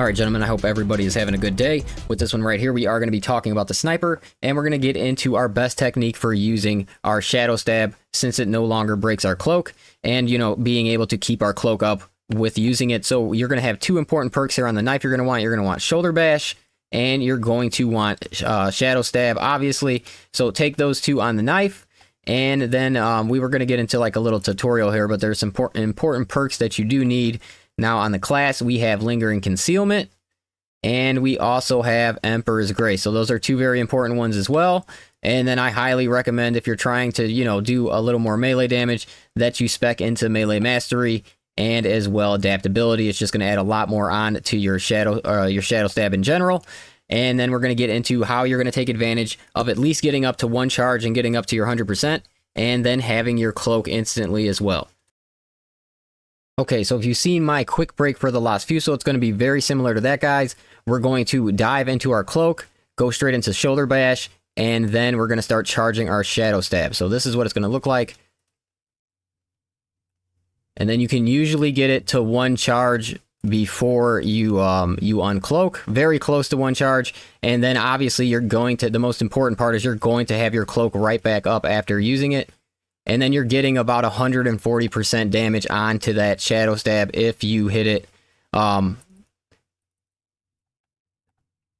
Alright gentlemen, I hope everybody is having a good day. With this one right here, we are going to be talking about the sniper, and we're going to get into our best technique for using our shadow stab, since it no longer breaks our cloak, and being able to keep our cloak up with using it. So you're going to have two important perks here on the knife. You're going to want shoulder bash, and you're going to want shadow stab, obviously. So take those two on the knife, and then we were going to get into like a little tutorial here, but there's some important perks that you do need. Now on the class, we have Lingering Concealment, and we also have Emperor's Grace. So those are two very important ones as well. And then I highly recommend, if you're trying to, do a little more melee damage, that you spec into Melee Mastery and as well Adaptability. It's just going to add a lot more on to your shadow stab in general. And then we're going to get into how you're going to take advantage of at least getting up to one charge and getting up to your 100%, and then having your cloak instantly as well. Okay, so if you've seen my quick break for the Lost Fusel, it's going to be very similar to that, guys. We're going to dive into our cloak, go straight into shoulder bash, and then we're going to start charging our shadow stab. So this is what it's going to look like. And then you can usually get it to one charge before you uncloak, very close to one charge. And then obviously the most important part is you're going to have your cloak right back up after using it. And then you're getting about 140% damage onto that shadow stab if you hit it.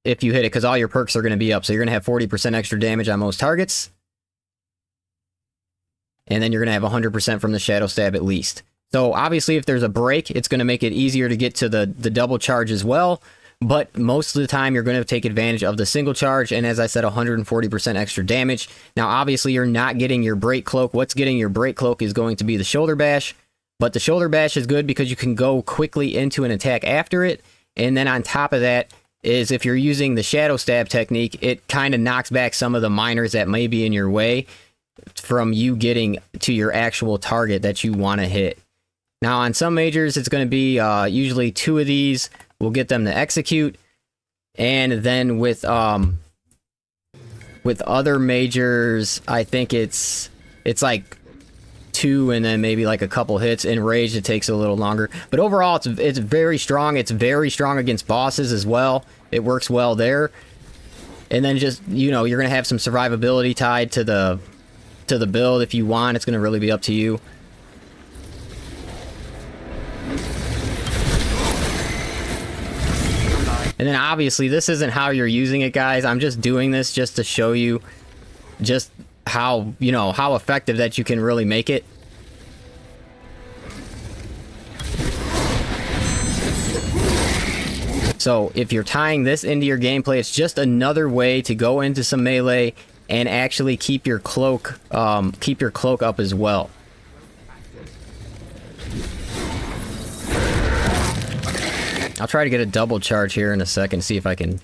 Because all your perks are going to be up. So you're going to have 40% extra damage on most targets. And then you're going to have 100% from the shadow stab at least. So obviously if there's a break, it's going to make it easier to get to the double charge as well. But most of the time, you're going to take advantage of the single charge, and as I said, 140% extra damage. Now, obviously, you're not getting your break cloak. What's getting your break cloak is going to be the shoulder bash, but the shoulder bash is good because you can go quickly into an attack after it, and then on top of that is if you're using the shadow stab technique, it kind of knocks back some of the minors that may be in your way from you getting to your actual target that you want to hit. Now, on some majors, it's going to be usually two of these. We'll get them to execute, and then with other majors, I think it's like two and then maybe like a couple hits. In rage, it takes a little longer, but overall, it's very strong. It's very strong against bosses as well. It works well there, and then just you're gonna have some survivability tied to the build if you want. It's gonna really be up to you. And then obviously this isn't how you're using it, guys. I'm just doing this just to show you just how, how effective that you can really make it. So if you're tying this into your gameplay, it's just another way to go into some melee and actually keep your cloak up as well. I'll try to get a double charge here in a second, see if I can...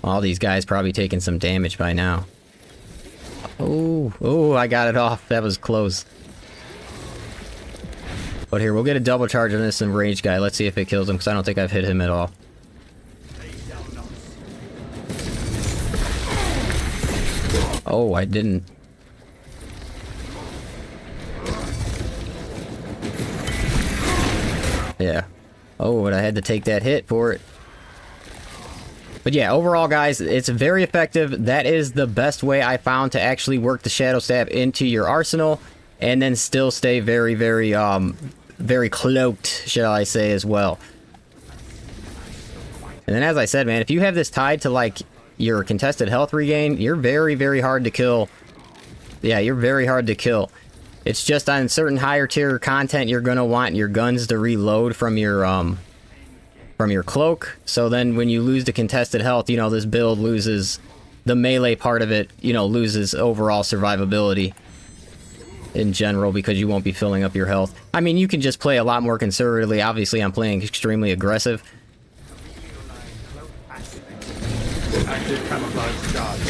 All these guys probably taking some damage by now. Oh, I got it off. That was close. But here, we'll get a double charge on this enraged guy. Let's see if it kills him, because I don't think I've hit him at all. Oh, I didn't. Yeah. Oh, but I had to take that hit for it. But yeah, overall, guys, it's very effective. That is the best way I found to actually work the shadow stab into your arsenal, and then still stay very, very, very cloaked, shall I say, as well. And then, as I said, man, if you have this tied to like your contested health regain, you're very, very hard to kill. Yeah, you're very hard to kill. It's just on certain higher tier content, you're going to want your guns to reload from your cloak. So then when you lose the contested health, this build loses the melee part of it, loses overall survivability in general, because you won't be filling up your health. I mean, you can just play a lot more conservatively. Obviously, I'm playing extremely aggressive. Active camouflage charge.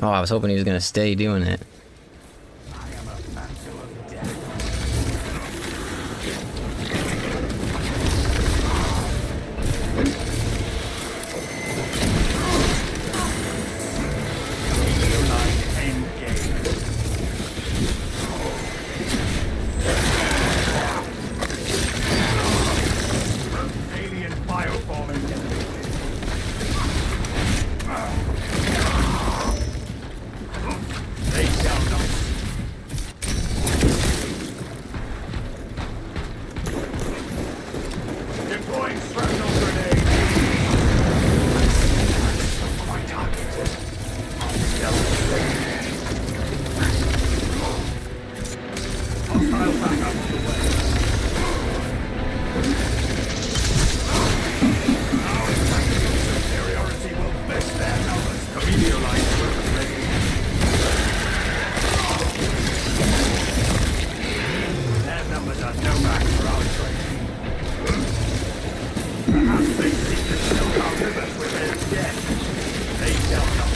Oh, I was hoping he was going to stay doing it. Hostile backup on the way. Our tactical superiority will best their numbers. Comedial lines will be ready. Their numbers are no match for our strength. Perhaps they seek to choke our rivers with their death. They shall not.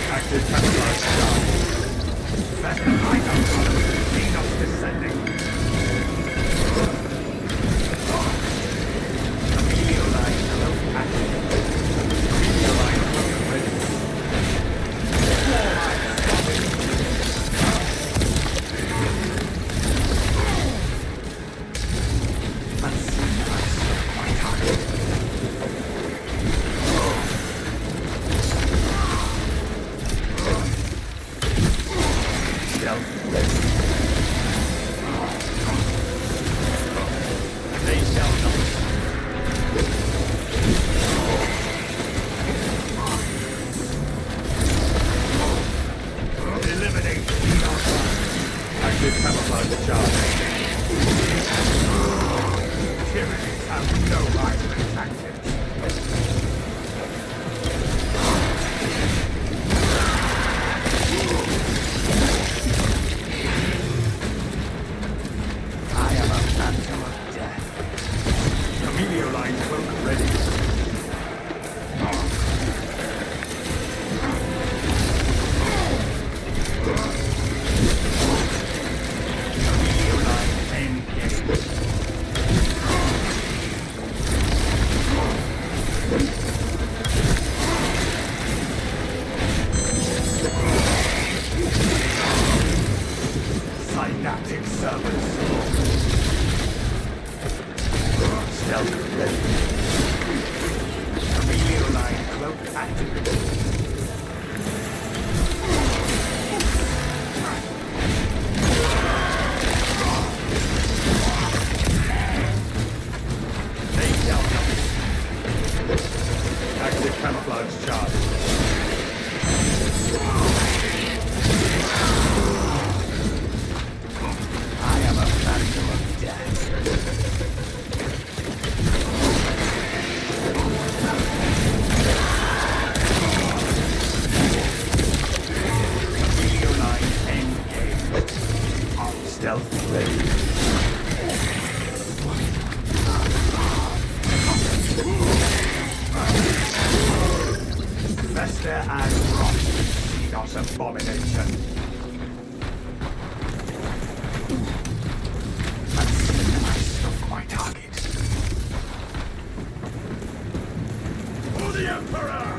Active camouflage shot. Better hide our colors. Xenos descending. Comedial line cloak active. Comedial line cloak ready. War line spotted. Unseen eyes. My target. They shall not. Eliminate Xenos. Active camouflage charge. Tyranids have no right to tactics. Comedial line cloak ready. Comedial line engaged. Synaptic servers. Stealth ready. Comedial line cloak activated. They shall not. Active camouflage charge. I am a phantom of death. Stealth ready. Fester and rot. Xenos abomination. Unseen eyes stalk my target. For the Emperor!